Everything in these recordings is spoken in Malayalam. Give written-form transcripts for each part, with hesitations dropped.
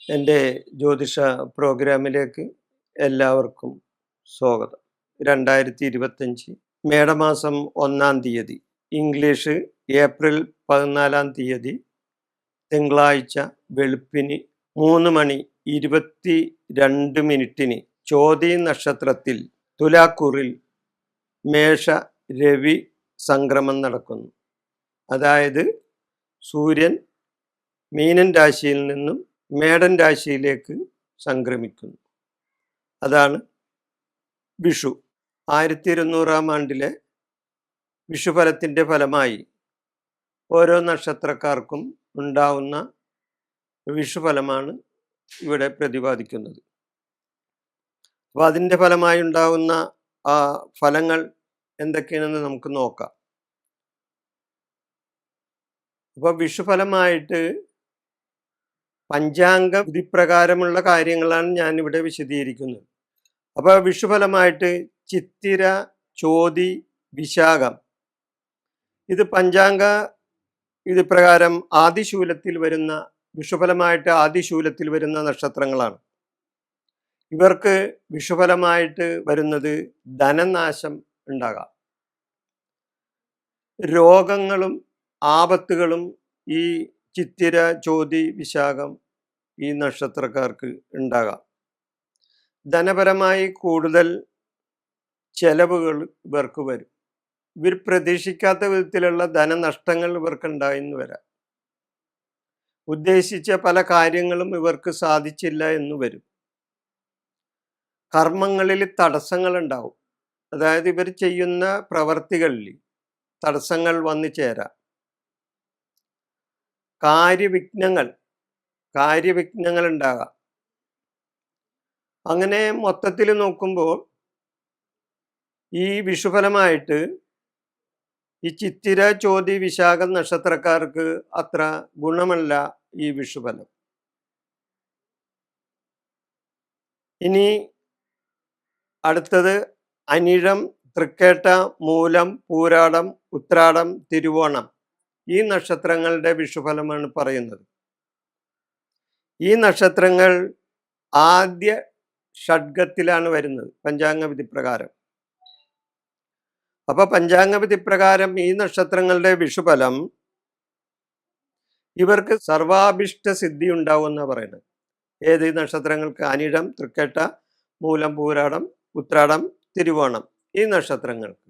എൻ്റെ ജ്യോതിഷ പ്രോഗ്രാമിലേക്ക് എല്ലാവർക്കും സ്വാഗതം. 2025 മേടമാസം 1-ാം തീയതി, ഇംഗ്ലീഷ് ഏപ്രിൽ 14-ാം തീയതി തിങ്കളാഴ്ച വെളുപ്പിന് 3:22 ചോതി നക്ഷത്രത്തിൽ തുലാക്കൂറിൽ മേഷ രവി സംക്രമം നടക്കുന്നു. അതായത് സൂര്യൻ മീനൻ രാശിയിൽ നിന്നും മേടൻ രാശിയിലേക്ക് സംക്രമിക്കുന്നു. അതാണ് വിഷു. 1200-ാം ആണ്ടിലെ വിഷുഫലത്തിൻ്റെ ഫലമായി ഓരോ നക്ഷത്രക്കാർക്കും ഉണ്ടാവുന്ന വിഷുഫലമാണ് ഇവിടെ പ്രതിപാദിക്കുന്നത്. അപ്പോൾ അതിൻ്റെ ഫലമായി ഉണ്ടാകുന്ന ആ ഫലങ്ങൾ എന്തൊക്കെയാണെന്ന് നമുക്ക് നോക്കാം. അപ്പോൾ വിഷുഫലമായിട്ട് പഞ്ചാംഗ വിധിപ്രകാരമുള്ള കാര്യങ്ങളാണ് ഞാനിവിടെ വിശദീകരിക്കുന്നത്. അപ്പോൾ വിഷുഫലമായിട്ട് ചിത്തിര, ചോതി, വിശാഖം, ഇത് പഞ്ചാംഗ വിധിപ്രകാരം ആദിശൂലത്തിൽ വരുന്ന വിഷുഫലമായിട്ട് ആദിശൂലത്തിൽ വരുന്ന നക്ഷത്രങ്ങളാണ്. ഇവർക്ക് വിഷുഫലമായിട്ട് വരുന്നത് ധനനാശം ഉണ്ടാകാം, രോഗങ്ങളും ആപത്തുകളും ഈ ചിത്തിര, ചോതി, വിശാഖം ഈ നക്ഷത്രക്കാർക്ക് ഉണ്ടാകാം. ധനപരമായി കൂടുതൽ ചെലവുകൾ ഇവർക്ക് വരും. ഇവർ പ്രതീക്ഷിക്കാത്ത വിധത്തിലുള്ള ധനനഷ്ടങ്ങൾ ഇവർക്ക് ഉണ്ടായെന്ന് വരാം. ഉദ്ദേശിച്ച പല കാര്യങ്ങളും ഇവർക്ക് സാധിച്ചില്ല എന്ന് വരും. കർമ്മങ്ങളിൽ തടസ്സങ്ങൾ ഉണ്ടാവും. അതായത് ഇവർ ചെയ്യുന്ന പ്രവർത്തികളിൽ തടസ്സങ്ങൾ വന്നു ചേരാം. കാര്യവിഘ്നങ്ങൾ ഉണ്ടാകാം. അങ്ങനെ മൊത്തത്തിൽ നോക്കുമ്പോൾ ഈ വിഷുഫലമായിട്ട് ഈ ചിത്തിര, ചോതി, വിശാഖം നക്ഷത്രക്കാർക്ക് അത്ര ഗുണമല്ല ഈ വിഷുഫലം. ഇനി അടുത്തത് അനിഴം, തൃക്കേട്ട, മൂലം, പൂരാടം, ഉത്രാടം, തിരുവോണം ഈ നക്ഷത്രങ്ങളുടെ വിഷുഫലമാണ് പറയുന്നത്. ഈ നക്ഷത്രങ്ങൾ ആദ്യ ഷഡ്ഗത്തിലാണ് വരുന്നത് പഞ്ചാംഗ വിധിപ്രകാരം. അപ്പൊ പഞ്ചാംഗ വിധിപ്രകാരം ഈ നക്ഷത്രങ്ങളുടെ വിഷുഫലം ഇവർക്ക് സർവാഭിഷ്ട സിദ്ധി ഉണ്ടാവും എന്നാണ് പറയുന്നത്. ഏത് നക്ഷത്രങ്ങൾക്ക്? അനിഴം, തൃക്കേട്ട, മൂലം, പൂരാടം, ഉത്രാടം, തിരുവോണം ഈ നക്ഷത്രങ്ങൾക്ക്.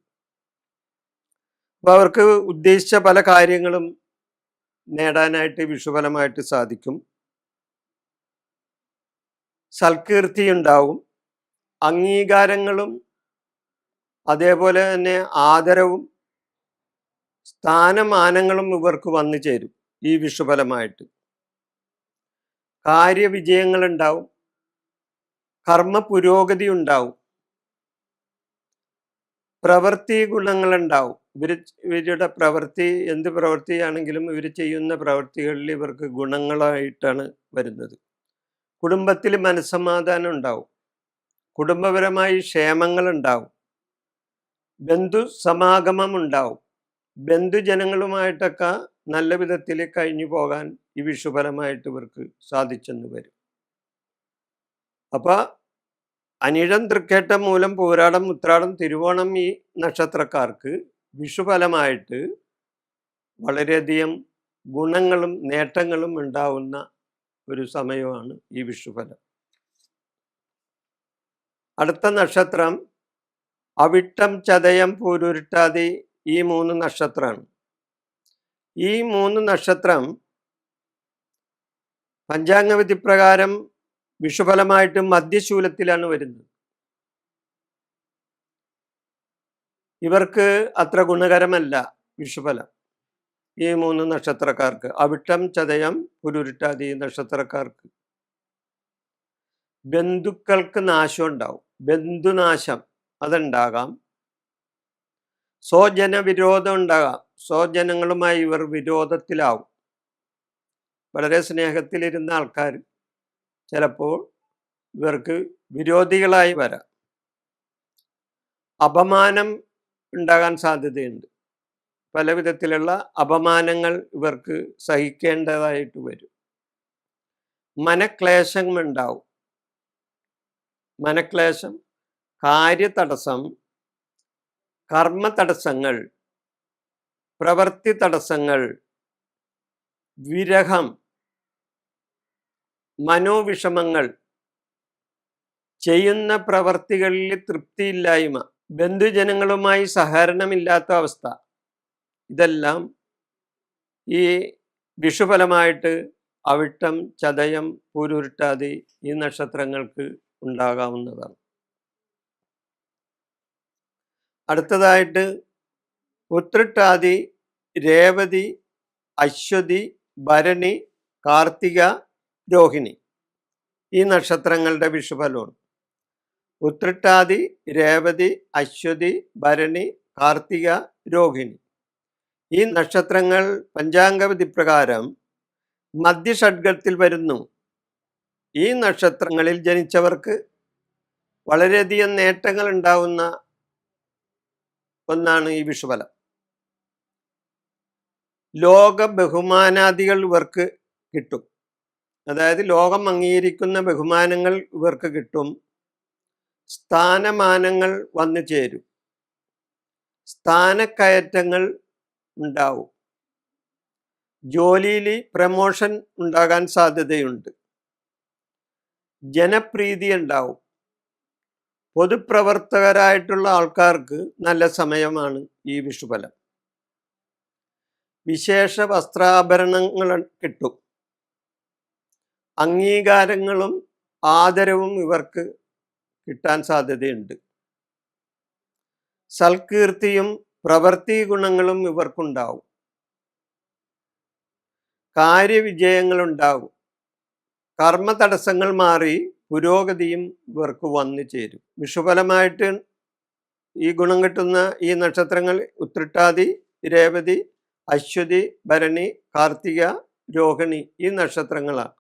അപ്പൊ അവർക്ക് ഉദ്ദേശിച്ച പല കാര്യങ്ങളും നേടാനായിട്ട് വിഷുഫലമായിട്ട് സാധിക്കും. സൽകീർത്തി ഉണ്ടാവും, അംഗീകാരങ്ങളും അതേപോലെ തന്നെ ആദരവും സ്ഥാനമാനങ്ങളും ഇവർക്ക് വന്നു ചേരും ഈ വിഷുഫലമായിട്ട്. കാര്യവിജയങ്ങൾ ഉണ്ടാവും, കർമ്മ പുരോഗതി ഉണ്ടാവും, പ്രവൃത്തി ഗുണങ്ങളുണ്ടാവും. ഇവരുടെ പ്രവൃത്തി എന്ത് പ്രവൃത്തിയാണെങ്കിലും ഇവർ ചെയ്യുന്ന പ്രവൃത്തികളിൽ ഇവർക്ക് ഗുണങ്ങളായിട്ടാണ് വരുന്നത്. കുടുംബത്തിൽ മനസ്സമാധാനം ഉണ്ടാവും, കുടുംബപരമായി ക്ഷേമങ്ങൾ ഉണ്ടാവും, ബന്ധു സമാഗമം ഉണ്ടാവും, ബന്ധുജനങ്ങളുമായിട്ടൊക്കെ നല്ല വിധത്തിൽ കഴിഞ്ഞു പോകാൻ ഈ വിഷുഫലമായിട്ട് ഇവർക്ക് സാധിച്ചെന്ന് വരും. അപ്പൊ അനിഴം, തൃക്കേട്ടം, മൂലം, പൂരാടം, ഉത്രാടം, തിരുവോണം ഈ നക്ഷത്രക്കാർക്ക് വിഷുഫലമായിട്ട് വളരെയധികം ഗുണങ്ങളും നേട്ടങ്ങളും ഉണ്ടാവുന്ന ഒരു സമയമാണ് ഈ വിഷുഫലം. അടുത്ത നക്ഷത്രം അവിട്ടം, ചതയം, പൂരുരുട്ടാതി ഈ 3 നക്ഷത്രമാണ്. ഈ 3 നക്ഷത്രം പഞ്ചാംഗവിധി പ്രകാരം വിഷുഫലമായിട്ട് മധ്യശൂലത്തിലാണ് വരുന്നത്. ഇവർക്ക് അത്ര ഗുണകരമല്ല വിഷുഫലം ഈ 3 നക്ഷത്രക്കാർക്ക്. അവിട്ടം, ചതയം, പുരുരുട്ടാതി നക്ഷത്രക്കാർക്ക് ബന്ധുക്കൾക്ക് നാശം ഉണ്ടാവും, ബന്ധുനാശം അതുണ്ടാകാം. സ്വജന വിരോധം ഉണ്ടാകാം, സ്വജനങ്ങളുമായി ഇവർ വിരോധത്തിലാവും. വളരെ സ്നേഹത്തിലിരുന്ന ആൾക്കാർ ചിലപ്പോൾ ഇവർക്ക് വിരോധികളായി വരാം. അപമാനം ഉണ്ടാകാൻ സാധ്യതയുണ്ട്. പല വിധത്തിലുള്ള അപമാനങ്ങൾ ഇവർക്ക് സഹിക്കേണ്ടതായിട്ട് വരും. മനക്ലേശമുണ്ടാവും. മനക്ലേശം, കാര്യതടസ്സം, കർമ്മ തടസ്സങ്ങൾ, പ്രവൃത്തി തടസ്സങ്ങൾ, വിരഹം, മനോവിഷമങ്ങൾ, ചെയ്യുന്ന പ്രവർത്തികളിൽ തൃപ്തിയില്ലായ്മ, ബന്ധുജനങ്ങളുമായി സഹകരണമില്ലാത്ത അവസ്ഥ, ഇതെല്ലാം ഈ വിഷുഫലമായിട്ട് അവിട്ടം, ചതയം, പൂരുരുട്ടാതി ഈ നക്ഷത്രങ്ങൾക്ക് ഉണ്ടാകാവുന്നതാണ്. അടുത്തതായിട്ട് ഉത്രട്ടാതി, രേവതി, അശ്വതി, ഭരണി, കാർത്തിക, രോഹിണി ഈ നക്ഷത്രങ്ങളുടെ വിഷുഫലമാണ്. ഉത്രട്ടാതി, രേവതി, അശ്വതി, ഭരണി, കാർത്തിക, രോഹിണി ഈ നക്ഷത്രങ്ങൾ പഞ്ചാംഗവിധി പ്രകാരം മധ്യഷഡ്ഗത്തിൽ വരുന്നു. ഈ നക്ഷത്രങ്ങളിൽ ജനിച്ചവർക്ക് വളരെയധികം നേട്ടങ്ങൾ ഉണ്ടാവുന്ന ഒന്നാണ് ഈ വിഷുഫലം. ലോക ബഹുമാനാദികൾ ഇവർക്ക് കിട്ടും. അതായത് ലോകം അംഗീകരിക്കുന്ന ബഹുമാനങ്ങൾ ഇവർക്ക് കിട്ടും. സ്ഥാനമാനങ്ങൾ വന്നു ചേരും. സ്ഥാനക്കയറ്റങ്ങൾ ഉണ്ടാവും. ജോലിയിൽ പ്രമോഷൻ ഉണ്ടാകാൻ സാധ്യതയുണ്ട്. ജനപ്രീതി ഉണ്ടാവും. പൊതുപ്രവർത്തകരായിട്ടുള്ള ആൾക്കാർക്ക് നല്ല സമയമാണ് ഈ വിഷുഫലം. വിശേഷ വസ്ത്രാഭരണങ്ങൾ കിട്ടും. അംഗീകാരങ്ങളും ആദരവും ഇവർക്ക് കിട്ടാൻ സാധ്യതയുണ്ട്. സൽകീർത്തിയും പ്രവൃത്തി ഗുണങ്ങളും ഇവർക്കുണ്ടാവും. കാര്യവിജയങ്ങളുണ്ടാകും. കർമ്മ തടസ്സങ്ങൾ മാറി പുരോഗതിയും ഇവർക്ക് വന്നു ചേരും. വിഷുഫലമായിട്ട് ഈ ഗുണം കിട്ടുന്ന ഈ നക്ഷത്രങ്ങൾ ഉത്രട്ടാതി, രേവതി, അശ്വതി, ഭരണി, കാർത്തിക, രോഹിണി ഈ നക്ഷത്രങ്ങളാണ്.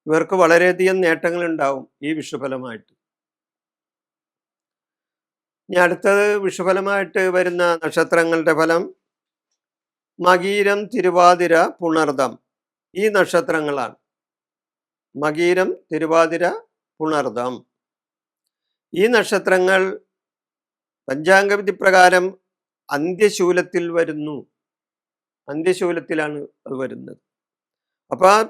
ഇവർക്ക് വളരെയധികം നേട്ടങ്ങൾ ഉണ്ടാവും ഈ വിഷുഫലമായിട്ട്. ഇനി അടുത്തത് വിഷുഫലമായിട്ട് വരുന്ന നക്ഷത്രങ്ങളുടെ ഫലം മകീരം, തിരുവാതിര, പുണർദം ഈ നക്ഷത്രങ്ങളാണ്. മകീരം, തിരുവാതിര, പുണർദം ഈ നക്ഷത്രങ്ങൾ പഞ്ചാംഗവിധി പ്രകാരം അന്ത്യശൂലത്തിൽ വരുന്നു. അന്ത്യശൂലത്തിലാണ് അത് വരുന്നത്. അപ്പോൾ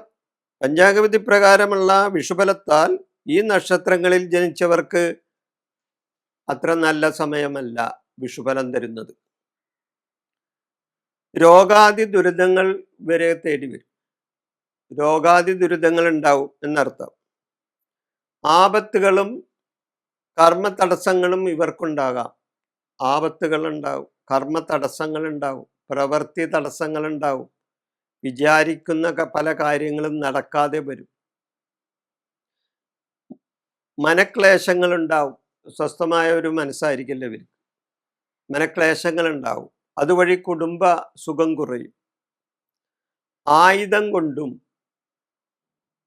പഞ്ചാംഗവിധി പ്രകാരമുള്ള വിഷുഫലത്താൽ ഈ നക്ഷത്രങ്ങളിൽ ജനിച്ചവർക്ക് അത്ര നല്ല സമയമല്ല വിഷുഫലം തരുന്നത്. രോഗാദി ദുരിതങ്ങൾ വരെ തേടി വരും. രോഗാദി ദുരിതങ്ങൾ ഉണ്ടാവും എന്നർത്ഥം. ആപത്തുകളും കർമ്മ തടസ്സങ്ങളും ഇവർക്കുണ്ടാകാം. ആപത്തുകളുണ്ടാവും, കർമ്മ തടസ്സങ്ങളുണ്ടാവും, പ്രവൃത്തി തടസ്സങ്ങളുണ്ടാവും. വിചാരിക്കുന്ന പല കാര്യങ്ങളും നടക്കാതെ വരും. മനക്ലേശങ്ങളുണ്ടാവും. സ്വസ്ഥമായ ഒരു മനസ്സായിരിക്കില്ല ഇവർക്ക്. മനക്ലേശങ്ങളുണ്ടാവും. അതുവഴി കുടുംബ സുഖം കുറയും. ആയുധം കൊണ്ടും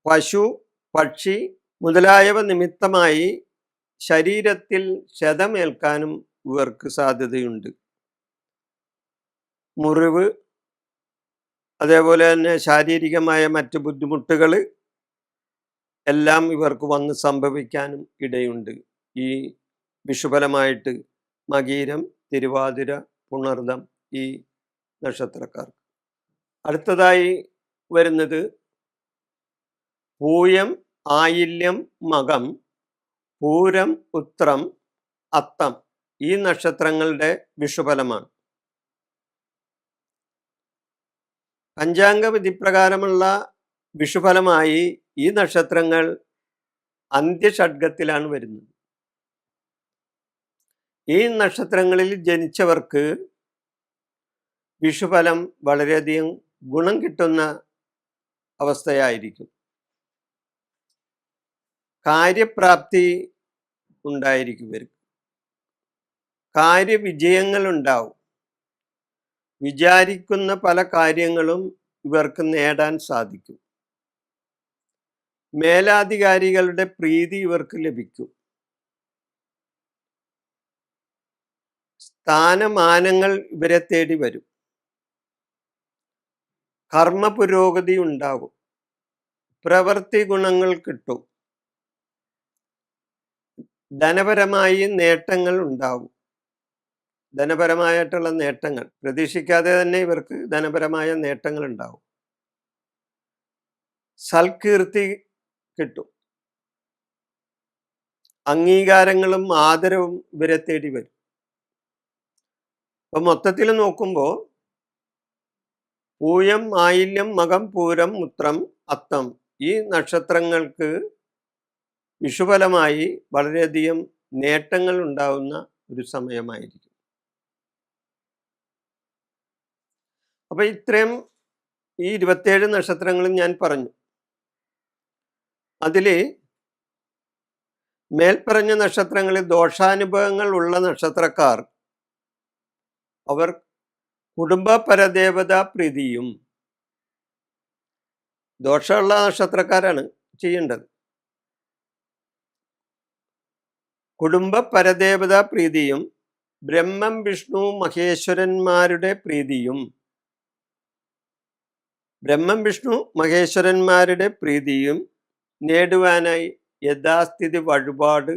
പശു, പക്ഷി മുതലായവ നിമിത്തമായി ശരീരത്തിൽ ക്ഷതമേൽക്കാനും ഇവർക്ക് സാധ്യതയുണ്ട്. മുറിവ്, അതേപോലെ തന്നെ ശാരീരികമായ മറ്റ് ബുദ്ധിമുട്ടുകൾ എല്ലാം ഇവർക്ക് വന്ന് സംഭവിക്കാനും ഇടയുണ്ട് ഈ വിഷുഫലമായിട്ട് മകീരം, തിരുവാതിര, പുണർദം ഈ നക്ഷത്രക്കാർ. അടുത്തതായി വരുന്നത് പൂയം, ആയില്യം, മകം, പൂരം, ഉത്രം, അത്തം ഈ നക്ഷത്രങ്ങളുടെ വിഷുഫലമാണ്. പഞ്ചാംഗ വിധിപ്രകാരമുള്ള വിഷുഫലമായി ഈ നക്ഷത്രങ്ങൾ അന്ത്യഷഡ്ഗത്തിലാണ് വരുന്നത്. ഈ നക്ഷത്രങ്ങളിൽ ജനിച്ചവർക്ക് വിഷുഫലം വളരെയധികം ഗുണം കിട്ടുന്ന അവസ്ഥയായിരിക്കും. കാര്യപ്രാപ്തി ഉണ്ടായിരിക്കും ഇവർക്ക്. കാര്യവിജയങ്ങൾ ഉണ്ടാവും. വിചാരിക്കുന്ന പല കാര്യങ്ങളും ഇവർക്ക് നേടാൻ സാധിക്കും. മേലാധികാരികളുടെ പ്രീതി ഇവർക്ക് ലഭിക്കും. സ്ഥാനമാനങ്ങൾ ഇവരെ തേടി വരും. കർമ്മ പുരോഗതി ഉണ്ടാകും. പ്രവൃത്തി ഗുണങ്ങൾ കിട്ടും, ധനപരമായി നേട്ടങ്ങൾ ഉണ്ടാവും. ധനപരമായിട്ടുള്ള നേട്ടങ്ങൾ പ്രതീക്ഷിക്കാതെ തന്നെ ഇവർക്ക് ധനപരമായ നേട്ടങ്ങൾ ഉണ്ടാവും. സൽകീർത്തി കിട്ടും, അംഗീകാരങ്ങളും ആദരവും ഇവരെ തേടി വരും. അപ്പൊ മൊത്തത്തിൽ നോക്കുമ്പോൾ പൂയം, ആയില്യം, മകം, പൂരം, ഉത്രം, അത്തം ഈ നക്ഷത്രങ്ങൾക്ക് വിഷുഫലമായി വളരെയധികം നേട്ടങ്ങൾ ഉണ്ടാവുന്ന ഒരു സമയമായിരിക്കും. അപ്പൊ ഇത്രയും ഈ 27 നക്ഷത്രങ്ങളും ഞാൻ പറഞ്ഞു. അതിൽ മേൽപ്പറഞ്ഞ നക്ഷത്രങ്ങളിൽ ദോഷാനുഭവങ്ങൾ ഉള്ള നക്ഷത്രക്കാർ അവർ കുടുംബ പരദേവതാ പ്രീതിയും, ദോഷമുള്ള നക്ഷത്രക്കാരാണ് ചെയ്യേണ്ടത്, കുടുംബ പരദേവതാ പ്രീതിയും ബ്രഹ്മം വിഷ്ണു മഹേശ്വരന്മാരുടെ പ്രീതിയും, ബ്രഹ്മം വിഷ്ണു മഹേശ്വരന്മാരുടെ പ്രീതിയും നേടുവാനായി യഥാസ്ഥിതി വഴിപാട്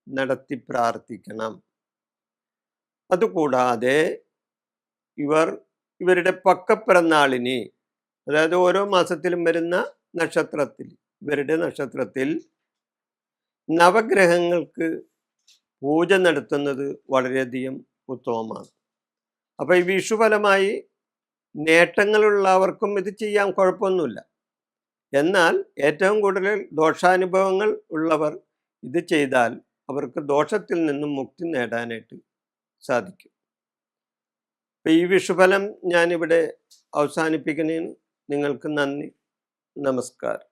നടത്തി പ്രാർത്ഥിക്കണം. അതുകൂടാതെ ഇവരുടെ പക്കപ്പിറന്നാളിന്, അതായത് ഓരോ മാസത്തിലും വരുന്ന നക്ഷത്രത്തിൽ, ഇവരുടെ നക്ഷത്രത്തിൽ നവഗ്രഹങ്ങൾക്ക് പൂജ നടത്തുന്നത് വളരെയധികം ഉത്തമമാണ്. അപ്പൊ ഈ വിഷുഫലമായി നേട്ടങ്ങളുള്ളവർക്കും ഇത് ചെയ്യാൻ കുഴപ്പമൊന്നുമില്ല. എന്നാൽ ഏറ്റവും കൂടുതൽ ദോഷാനുഭവങ്ങൾ ഉള്ളവർ ഇത് ചെയ്താൽ അവർക്ക് ദോഷത്തിൽ നിന്നും മുക്തി നേടാനായിട്ട് സാധിക്കും. അപ്പം ഈ വിഷുഫലം ഞാനിവിടെ അവസാനിപ്പിക്കുന്നതിന് നിങ്ങൾക്ക് നന്ദി, നമസ്കാരം.